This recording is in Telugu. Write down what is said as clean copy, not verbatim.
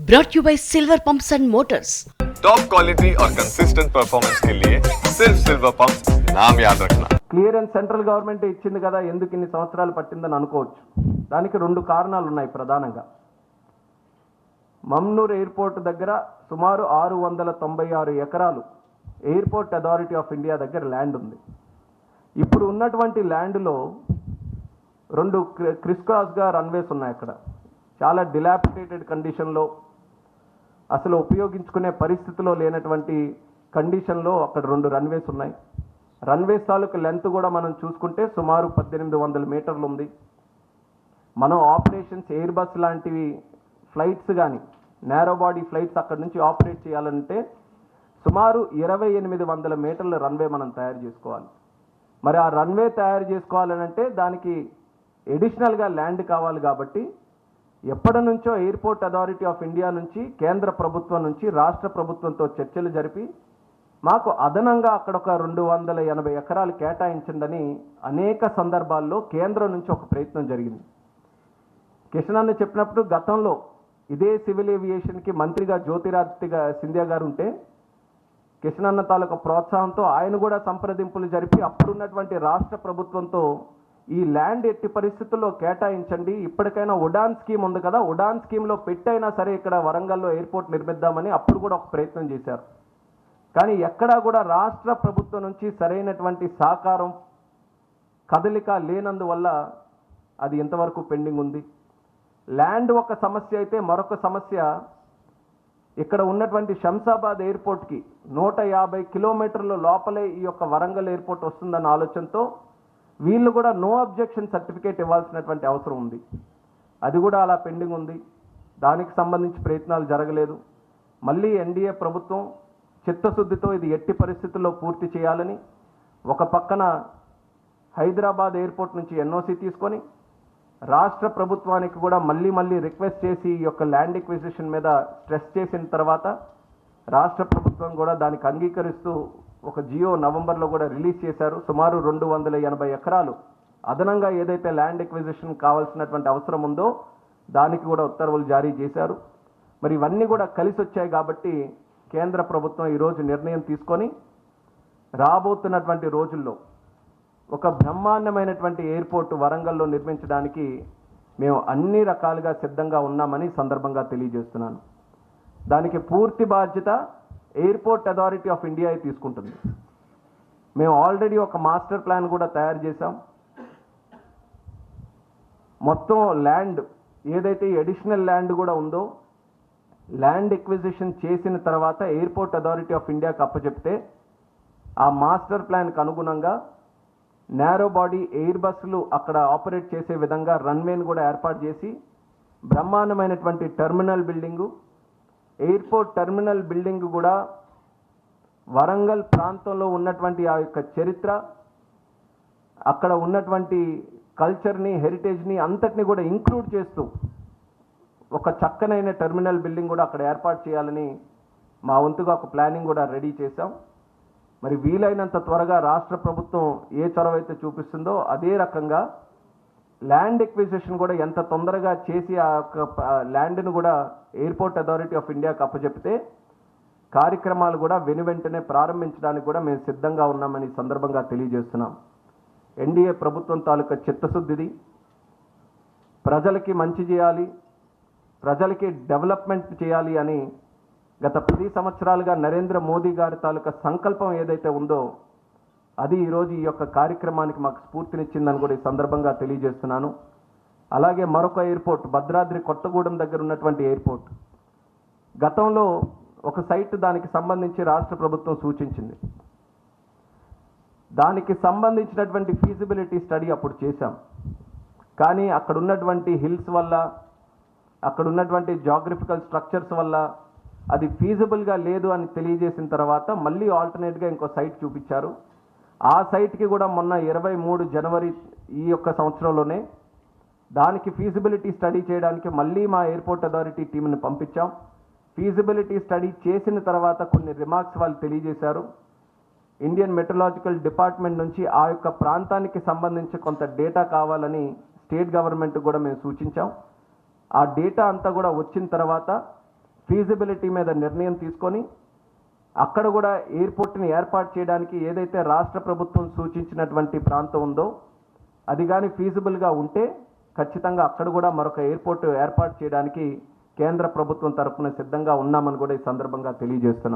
brought you by Silver Pumps and Motors. Top quality और कंसिस्टेंट परफॉर्मेंस के लिए सिर्फ सिल्वर पंप्स नाम याद रखना. క్లియరెన్స్ సెంట్రల్ గవర్నమెంట్ ఇచ్చింది కదా, ఎందుకు ఇన్ని సంవత్సరాలు పట్టిందని అనుకోవచ్చు. దానికి రెండు కారణాలు ఉన్నాయి ప్రధానంగా. మమ్నూర్ ఎయిర్పోర్ట్ దగ్గర సుమారు 696 ఎకరాలు ఎయిర్పోర్ట్ అథారిటీ ఆఫ్ ఇండియా దగ్గర ల్యాండ్ ఉంది. ఇప్పుడు ఉన్నటువంటి ల్యాండ్లో రెండు క్రిస్ క్రాస్గా రన్వేస్ ఉన్నాయి. అక్కడ చాలా డిలాపిడేటెడ్ కండిషన్లో, అసలు ఉపయోగించుకునే పరిస్థితిలో లేనటువంటి కండిషన్లో అక్కడ రెండు రన్వేస్ ఉన్నాయి. రన్వేస్ తాలూకు లెంత్ కూడా మనం చూసుకుంటే సుమారు 1800 మీటర్లు ఉంది. మనం ఆపరేషన్స్ ఎయిర్ బస్ లాంటివి ఫ్లైట్స్ కానీ నేరో బాడీ ఫ్లైట్స్ అక్కడ నుంచి ఆపరేట్ చేయాలంటే సుమారు 2800 మీటర్ల రన్వే మనం తయారు చేసుకోవాలి. మరి ఆ రన్వే తయారు చేసుకోవాలనంటే దానికి ఎడిషనల్గా ల్యాండ్ కావాలి. కాబట్టి ఎప్పటి నుంచో ఎయిర్పోర్ట్ అథారిటీ ఆఫ్ ఇండియా నుంచి, కేంద్ర ప్రభుత్వం నుంచి రాష్ట్ర ప్రభుత్వంతో చర్చలు జరిపి మాకు అదనంగా అక్కడ ఒక 280 ఎకరాలు కేటాయించండి అనేక సందర్భాల్లో కేంద్రం నుంచి ఒక ప్రయత్నం జరిగింది. కిషన్ అన్న చెప్పినప్పుడు గతంలో ఇదే సివిల్ ఏవియేషన్కి మంత్రిగా జ్యోతిరాదిత్య సింధియా గారు ఉంటే కిషన్ అన్న తాలూకా ప్రోత్సాహంతో ఆయన కూడా సంప్రదింపులు జరిపి అప్పుడున్నటువంటి రాష్ట్ర ప్రభుత్వంతో ఈ ల్యాండ్ ఎట్టి పరిస్థితుల్లో కేటాయించండి, ఇప్పటికైనా ఉడాన్ స్కీమ్ ఉంది కదా, ఉడాన్ స్కీమ్లో పెట్టైనా సరే ఇక్కడ వరంగల్లో ఎయిర్పోర్ట్ నిర్మిద్దామని అప్పుడు కూడా ఒక ప్రయత్నం చేశారు. కానీ ఎక్కడా కూడా రాష్ట్ర ప్రభుత్వం నుంచి సరైనటువంటి సహకారం కదలిక లేనందువల్ల అది ఇంతవరకు పెండింగ్ ఉంది. ల్యాండ్ ఒక సమస్య అయితే మరొక సమస్య ఇక్కడ ఉన్నటువంటి శంషాబాద్ ఎయిర్పోర్ట్కి 150 కిలోమీటర్ల లోపలే ఈ యొక్క వరంగల్ ఎయిర్పోర్ట్ వస్తుందన్న ఆలోచనతో వీళ్ళు కూడా నో అబ్జెక్షన్ సర్టిఫికేట్ ఇవ్వాల్సినటువంటి అవసరం ఉంది. అది కూడా అలా పెండింగ్ ఉంది. దానికి సంబంధించి ప్రయత్నాలు జరగలేదు. మళ్ళీ ఎన్డీఏ ప్రభుత్వం చిత్తశుద్ధితో ఇది ఎట్టి పరిస్థితుల్లో పూర్తి చేయాలని ఒక పక్కన హైదరాబాద్ ఎయిర్పోర్ట్ నుంచి ఎన్ఓసి తీసుకొని రాష్ట్ర ప్రభుత్వానికి కూడా మళ్ళీ రిక్వెస్ట్ చేసి ఈ యొక్క ల్యాండ్ ఎక్విజిషన్ మీద స్ట్రెస్ చేసిన తర్వాత రాష్ట్ర ప్రభుత్వం కూడా దానికి అంగీకరిస్తూ ఒక జియో నవంబర్లో కూడా రిలీజ్ చేశారు. సుమారు 280 ఎకరాలు అదనంగా ఏదైతే ల్యాండ్ ఎక్విజిషన్ కావాల్సినటువంటి అవసరం ఉందో దానికి కూడా ఉత్తర్వులు జారీ చేశారు. మరి ఇవన్నీ కూడా కలిసి వచ్చాయి కాబట్టి కేంద్ర ప్రభుత్వం ఈరోజు నిర్ణయం తీసుకొని రాబోతున్నటువంటి రోజుల్లో ఒక బ్రహ్మాండమైనటువంటి ఎయిర్పోర్ట్ వరంగల్లో నిర్మించడానికి మేము అన్ని రకాలుగా సిద్ధంగా ఉన్నామని సందర్భంగా తెలియజేస్తున్నాను. దానికి పూర్తి బాధ్యత ఎయిర్పోర్ట్ అథారిటీ ఆఫ్ ఇండియా తీసుకుంటుంది. మేము ఆల్రెడీ ఒక మాస్టర్ ప్లాన్ కూడా తయారు చేశాం. మొత్తం ల్యాండ్ ఏదైతే అడిషనల్ ల్యాండ్ కూడా ఉందో ల్యాండ్ ఎక్విజిషన్ చేసిన తర్వాత ఎయిర్పోర్ట్ అథారిటీ ఆఫ్ ఇండియాకి అప్పచెప్తే ఆ మాస్టర్ ప్లాన్కి అనుగుణంగా నేరో బాడీ ఎయిర్ బస్సులు అక్కడ ఆపరేట్ చేసే విధంగా రన్వేని కూడా ఏర్పాటు చేసి బ్రహ్మాండమైనటువంటి terminal building, airport terminal building కూడా వరంగల్ ప్రాంతంలో ఉన్నటువంటి ఆ యొక్క చరిత్ర, అక్కడ ఉన్నటువంటి కల్చర్ని, హెరిటేజ్ని అంతటిని కూడా ఇంక్లూడ్ చేస్తూ ఒక చక్కనైన టెర్మినల్ బిల్డింగ్ కూడా అక్కడ ఏర్పాటు చేయాలని మా వంతుగా ఒక ప్లానింగ్ కూడా రెడీ చేశాం. మరి వీలైనంత త్వరగా రాష్ట్ర ప్రభుత్వం ఏ చొరవ అయితే చూపిస్తుందో అదే రకంగా ల్యాండ్ ఎక్విజిషన్ కూడా ఎంత తొందరగా చేసి ఆ యొక్క ల్యాండ్ను కూడా ఎయిర్పోర్ట్ అథారిటీ ఆఫ్ ఇండియాకి అప్పచెప్తే కార్యక్రమాలు కూడా వెనువెంటనే ప్రారంభించడానికి కూడా మేము సిద్ధంగా ఉన్నామని సందర్భంగా తెలియజేస్తున్నాం. ఎన్డీఏ ప్రభుత్వం తాలూకా చిత్తశుద్ధిది. ప్రజలకి మంచి చేయాలి, ప్రజలకి డెవలప్మెంట్ చేయాలి అని గత 10 సంవత్సరాలుగా నరేంద్ర మోదీ గారి తాలూకా సంకల్పం ఏదైతే ఉందో అది ఈరోజు ఈ యొక్క కార్యక్రమానికి మాకు స్ఫూర్తినిచ్చిందని కూడా ఈ సందర్భంగా తెలియజేస్తున్నాను. అలాగే మరొక ఎయిర్పోర్ట్ భద్రాద్రి కొత్తగూడెం దగ్గర ఉన్నటువంటి ఎయిర్పోర్ట్ గతంలో ఒక సైట్ దానికి సంబంధించి రాష్ట్ర ప్రభుత్వం సూచించింది. దానికి సంబంధించినటువంటి ఫీజిబిలిటీ స్టడీ అప్పుడు చేశాం. కానీ అక్కడ ఉన్నటువంటి హిల్స్ వల్ల, అక్కడ ఉన్నటువంటి జాగ్రఫికల్ స్ట్రక్చర్స్ వల్ల అది ఫీజిబుల్గా లేదు అని తెలియజేసిన తర్వాత మళ్ళీ ఆల్టర్నేట్గా ఇంకో సైట్ చూపించారు. ఆ సైట్కి కూడా మొన్న 23 జనవరి ఈ యొక్క సంవత్సరంలోనే దానికి ఫీజిబిలిటీ స్టడీ చేయడానికి మళ్ళీ మా ఎయిర్పోర్ట్ అథారిటీ టీంని పంపించాం. ఫీజిబిలిటీ స్టడీ చేసిన తర్వాత కొన్ని రిమార్క్స్ వాళ్ళు తెలియజేశారు. ఇండియన్ మెట్రలాజికల్ డిపార్ట్మెంట్ నుంచి ఆ యొక్క ప్రాంతానికి సంబంధించి కొంత డేటా కావాలని స్టేట్ గవర్నమెంట్ కూడా మేము సూచించాం. ఆ డేటా అంతా కూడా వచ్చిన తర్వాత ఫీజిబిలిటీ మీద నిర్ణయం తీసుకొని అక్కడ కూడా ఎయిర్పోర్ట్ని ఏర్పాటు చేయడానికి ఏదైతే రాష్ట్ర ప్రభుత్వం సూచించినటువంటి ప్రాంతం ఉందో అది కానీ ఫీజిబుల్గా ఉంటే ఖచ్చితంగా అక్కడ కూడా మరొక ఎయిర్పోర్ట్ ఏర్పాటు చేయడానికి కేంద్ర ప్రభుత్వం తరఫున సిద్ధంగా ఉన్నామని కూడా ఈ సందర్భంగా తెలియజేస్తున్నాం.